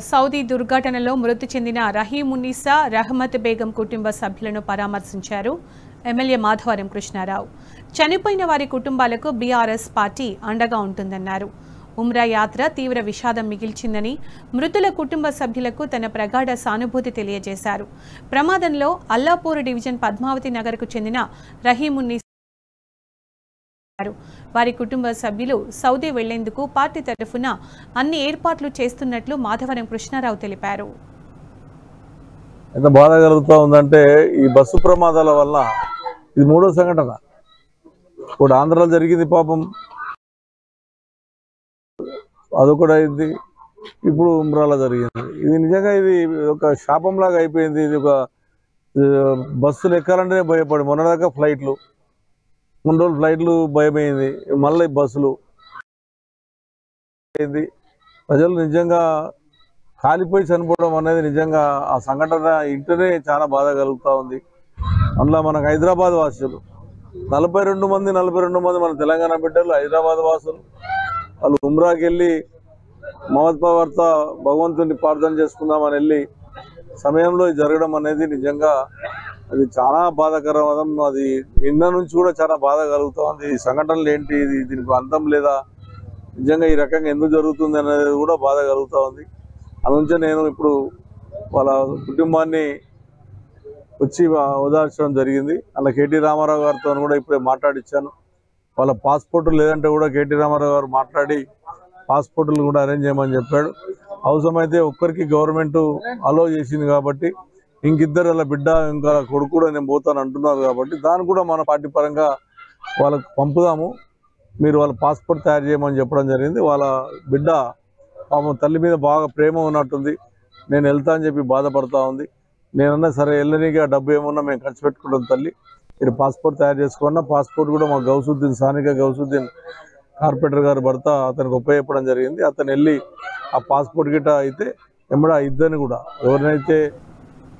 Saudi దుర్ఘటనలో మృతి చెందిన రహీమున్నీసా రహమత్ బేగం కుటుంబ సభ్యులను పరామర్శించారు ఎమ్మెల్యే మాధవరం కృష్ణారావు. చనిపోయిన వారి కుటుంబాలకు బీఆర్ఎస్ పార్టీ అండగా ఉంటుందన్నారు. ఉమ్రా యాత్ర తీవ్ర విషాదం మిగిల్చిందని మృతుల కుటుంబ సభ్యులకు తన ప్రగాఢ సానుభూతి తెలియజేశారు. ప్రమాదంలో అల్లాపూర్ డివిజన్ పద్మావతి నగర్కు చెందిన రహీమున్నీసా వారి కుటుంబ సభ్యులు సౌదీ వెళ్లేందుకు పార్టీ తరఫున అన్ని ఏర్పాట్లు చేస్తున్నట్లు మాధవరం కృష్ణారావు తెలిపారు. ఎంత బాధ కలుగుతా ఉందంటే ఈ బస్సు ప్రమాదాల వల్ల ఇది మూడో సంఘటన. ఇప్పుడు ఆంధ్రాలో జరిగింది పాపం, అదొకటి అయింది, ఇప్పుడు ఉమ్రాలో జరిగింది. ఇది నిజంగా ఇది ఒక శాపంలాగా అయిపోయింది. ఇది ఒక బస్సులు ఎక్కాలంటేనే భయపడి మొన్నదాకా ఫ్లైట్లు, 3 రోజులు ఫ్లైట్లు భయమైంది, మళ్ళీ బస్సులు అయింది. ప్రజలు నిజంగా కాలిపోయి చనిపోవడం అనేది నిజంగా ఆ సంఘటన ఇంటనే చాలా బాధ కలుగుతూ ఉంది. అందులో మనకు హైదరాబాద్ వాసులు 42 మంది మన తెలంగాణ బిడ్డలు హైదరాబాద్ వాసులు. వాళ్ళు ఉమ్రాకి వెళ్ళి మహమ్మద్ ప్రవర్త భగవంతుని ప్రార్థన చేసుకుందామని వెళ్ళి సమయంలో జరగడం అనేది నిజంగా అది చాలా బాధాకరం. అది నిన్న నుంచి కూడా చాలా బాధ కలుగుతూ ఉంది. ఈ సంఘటనలు ఏంటి, దీనికి అంతం లేదా, నిజంగా ఈ రకంగా ఎందుకు జరుగుతుంది అనేది కూడా బాధ కలుగుతూ ఉంది. అందుకే నేను ఇప్పుడు వాళ్ళ కుటుంబాన్ని వచ్చి ఓదార్చడం జరిగింది. అలా కేటీ రామారావు గారితో కూడా ఇప్పుడే మాట్లాడిచ్చాను. వాళ్ళ పాస్పోర్టులు లేదంటే కూడా కేటీ రామారావు గారు మాట్లాడి పాస్పోర్టులు కూడా అరేంజ్ చేయమని చెప్పాడు. అవసరమైతే ఒక్కరికి గవర్నమెంట్ అలో చేసింది కాబట్టి ఇంకిద్దరు అలా బిడ్డ ఇంకా కొడుకు కూడా నేను పోతాను అంటున్నారు కాబట్టి దాన్ని కూడా మన పార్టీ పరంగా వాళ్ళకు పంపుదాము, మీరు వాళ్ళ పాస్పోర్ట్ తయారు చేయమని చెప్పడం జరిగింది. వాళ్ళ బిడ్డ పాపం తల్లి మీద బాగా ప్రేమ ఉన్నట్టుంది, నేను వెళ్తా అని చెప్పి బాధపడతా ఉంది. నేనన్నా సరే వెళ్ళనీకి ఆ డబ్బు ఏమన్నా మేము ఖర్చు పెట్టుకుంటాం తల్లి, మీరు పాస్పోర్ట్ తయారు చేసుకున్నా. పాస్పోర్ట్ కూడా మా గౌసుద్దీన్, స్థానిక గౌసుద్దీన్ కార్పొరేటర్ గారు భర్త అతనికి ఉపయోగపడడం జరిగింది. అతను వెళ్ళి ఆ పాస్పోర్ట్ గిట్ట అయితే ఎమ్మడా ఇద్దరిని కూడా ఎవరినైతే